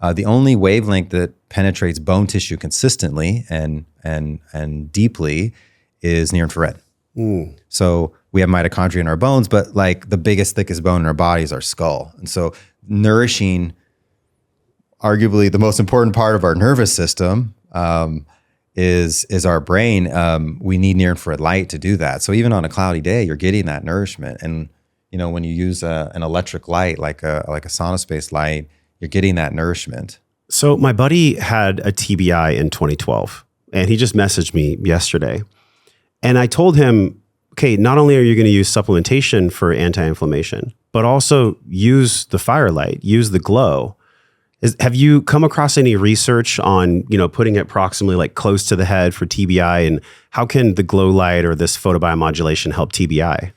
The only wavelength that penetrates bone tissue consistently and deeply is near infrared. So we have mitochondria in our bones, but like the biggest, thickest bone in our body is our skull. And so nourishing arguably the most important part of our nervous system is our brain. We need near infrared light to do that. So even on a cloudy day, you're getting that nourishment. And when you use an electric light, like a sauna space light, you're getting that nourishment. So my buddy had a TBI in 2012, and he just messaged me yesterday. And I told him, okay, not only are you going to use supplementation for anti-inflammation, but also use the firelight, use the glow. Have you come across any research on, putting it proximally like close to the head for TBI, and how can the glow light or this photobiomodulation help TBI?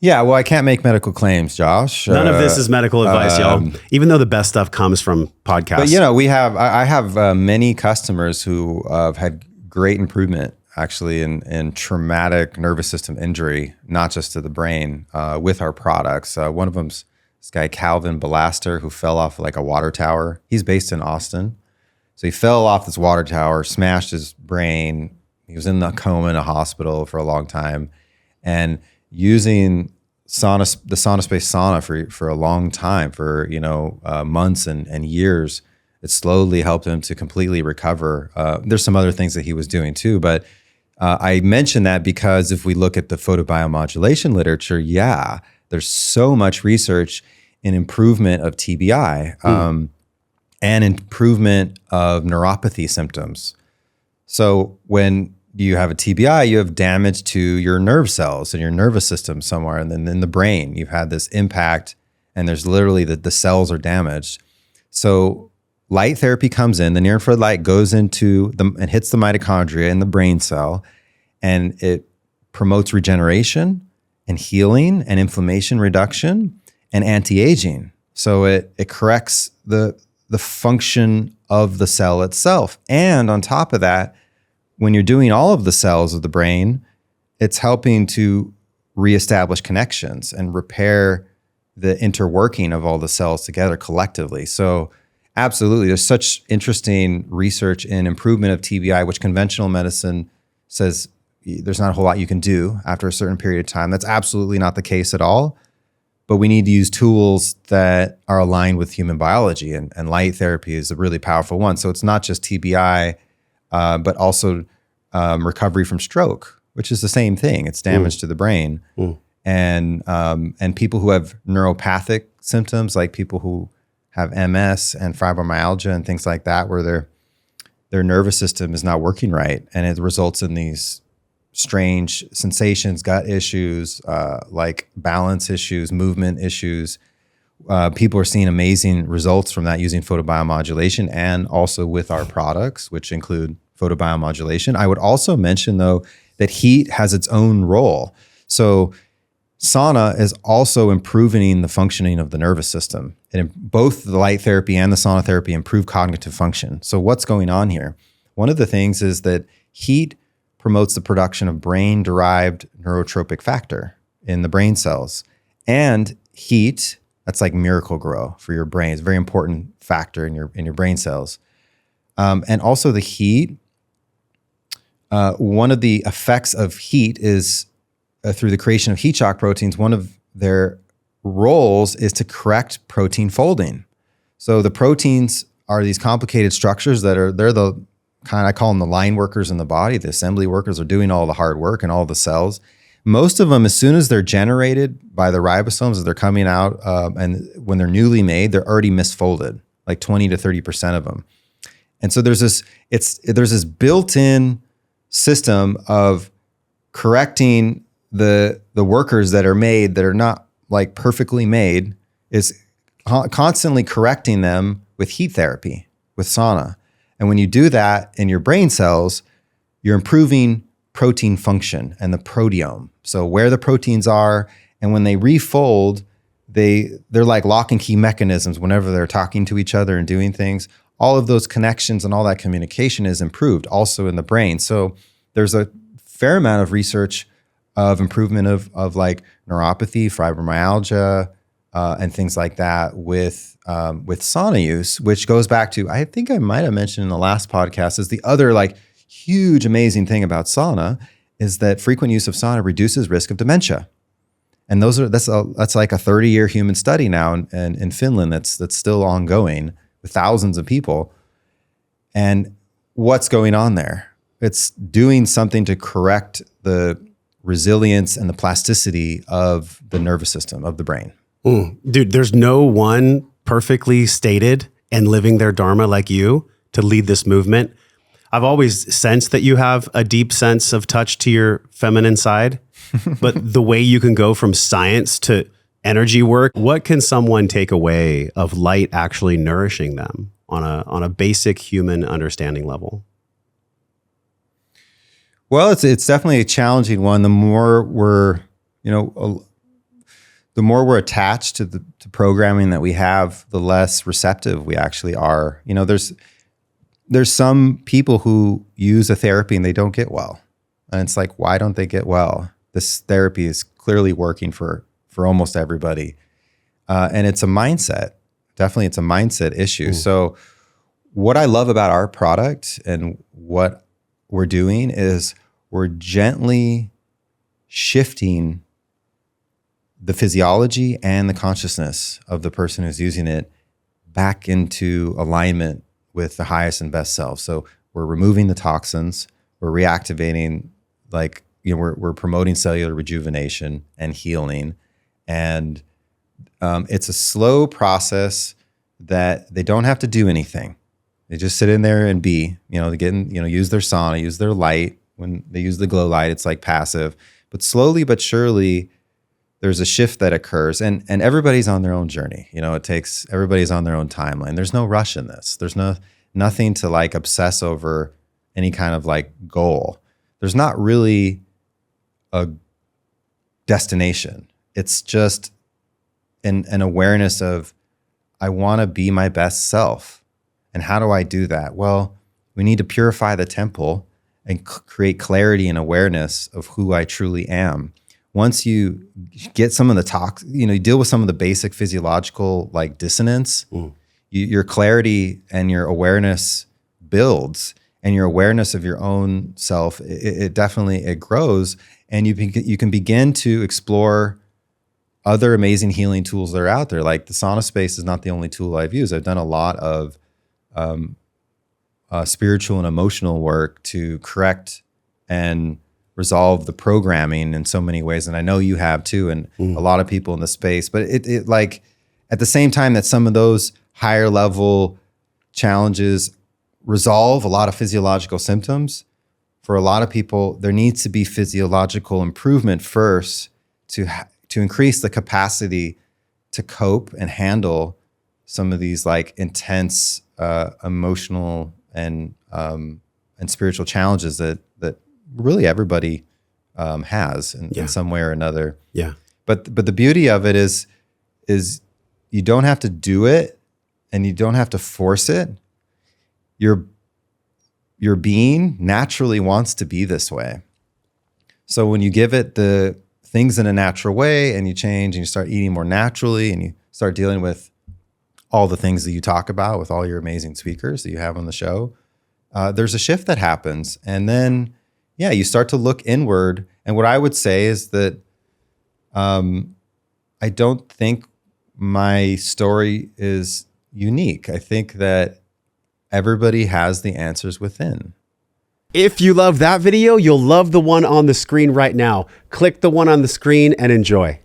Yeah, well, I can't make medical claims, Josh. None of this is medical advice, y'all. Even though the best stuff comes from podcasts. But I have many customers who have had great improvement actually in traumatic nervous system injury, not just to the brain, with our products. One of them's this guy Calvin Belaster, who fell off like a water tower. He's based in Austin, so he fell off this water tower, smashed his brain. He was in the coma in a hospital for a long time, and using the sauna space sauna for a long time, for months and years, it slowly helped him to completely recover. There's some other things that he was doing too, but I mention that because if we look at the photobiomodulation literature, there's so much research in improvement of TBI and improvement of neuropathy symptoms. So when you have a TBI, you have damage to your nerve cells and your nervous system somewhere, and then in the brain, you've had this impact, and there's literally the cells are damaged. So light therapy comes in, the near infrared light goes into and hits the mitochondria in the brain cell, and it promotes regeneration and healing and inflammation reduction and anti-aging. So it corrects the function of the cell itself. And on top of that, when you're doing all of the cells of the brain, it's helping to reestablish connections and repair the interworking of all the cells together collectively. So absolutely, there's such interesting research in improvement of TBI, which conventional medicine says there's not a whole lot you can do after a certain period of time. That's absolutely not the case at all. But we need to use tools that are aligned with human biology, and light therapy is a really powerful one. So it's not just TBI, but also recovery from stroke, which is the same thing. It's damage to the brain. And people who have neuropathic symptoms, like people who have MS and fibromyalgia and things like that, where their nervous system is not working right, and it results in these strange sensations, gut issues, like balance issues, movement issues. People are seeing amazing results from that using photobiomodulation and also with our products, which include photobiomodulation. I would also mention, though, that heat has its own role. So sauna is also improving the functioning of the nervous system. And both the light therapy and the sauna therapy improve cognitive function. So what's going on here? One of the things is that heat promotes the production of brain-derived neurotropic factor in the brain cells. And heat, that's like Miracle-Gro for your brain. It's a very important factor in your brain cells. And also the heat, one of the effects of heat is through the creation of heat shock proteins. One of their roles is to correct protein folding. So the proteins are these complicated structures they're the kind of, I call them the line workers in the body. The assembly workers are doing all the hard work in all the cells. Most of them, as soon as they're generated by the ribosomes, as they're coming out, and when they're newly made, they're already misfolded, like 20 to 30% of them. And so there's this built-in system of correcting the workers that are made that are not like perfectly made, is constantly correcting them with heat therapy, with sauna. And when you do that in your brain cells, you're improving protein function and the proteome. So where the proteins are, and when they refold, they're like lock and key mechanisms. Whenever they're talking to each other and doing things, all of those connections and all that communication is improved also in the brain. So there's a fair amount of research of improvement of like neuropathy, fibromyalgia, and things like that with sauna use, which goes back to, I think I might have mentioned in the last podcast, is the other like huge amazing thing about sauna is that frequent use of sauna reduces risk of dementia. And that's like a 30-year human study now in Finland that's still ongoing with thousands of people. And what's going on there? It's doing something to correct the resilience and the plasticity of the nervous system, of the brain. Dude, there's no one perfectly stated and living their dharma like you to lead this movement. I've always sensed that you have a deep sense of touch to your feminine side, but the way you can go from science to energy work, what can someone take away of light actually nourishing them on a basic human understanding level? Well, it's definitely a challenging one. The more we're, the more we're attached to the programming that we have, the less receptive we actually are. There's some people who use a therapy and they don't get well. And it's like, why don't they get well? This therapy is clearly working for almost everybody. And it's a mindset. Definitely it's a mindset issue. So what I love about our product and what we're doing is we're gently shifting the physiology and the consciousness of the person who's using it back into alignment with the highest and best self. So we're removing the toxins, we're reactivating, we're promoting cellular rejuvenation and healing. And it's a slow process that they don't have to do anything. They just sit in there and be, they use their sauna, use their light. When they use the glow light, it's like passive, but slowly but surely there's a shift that occurs, and everybody's on their own journey. Everybody's on their own timeline. There's no rush in this. There's nothing to like obsess over any kind of like goal. There's not really a destination. It's just an awareness of, I want to be my best self. And how do I do that? Well, we need to purify the temple and create clarity and awareness of who I truly am. Once you get some of the you deal with some of the basic physiological like dissonance, your clarity and your awareness builds, and your awareness of your own self, it definitely grows, and you can begin to explore other amazing healing tools that are out there. Like the sauna space is not the only tool I've used. I've done a lot of spiritual and emotional work to correct and resolve the programming in so many ways. And I know you have too, and a lot of people in the space, but it like at the same time that some of those higher level challenges resolve a lot of physiological symptoms, for a lot of people, there needs to be physiological improvement first to increase the capacity to cope and handle some of these like intense emotional and spiritual challenges that really everybody has in some way or another. Yeah. But the beauty of it is you don't have to do it and you don't have to force it. Your being naturally wants to be this way. So when you give it the things in a natural way and you change and you start eating more naturally and you start dealing with all the things that you talk about with all your amazing speakers that you have on the show, there's a shift that happens. And then, you start to look inward. And what I would say is that I don't think my story is unique. I think that everybody has the answers within. If you love that video, you'll love the one on the screen right now. Click the one on the screen and enjoy.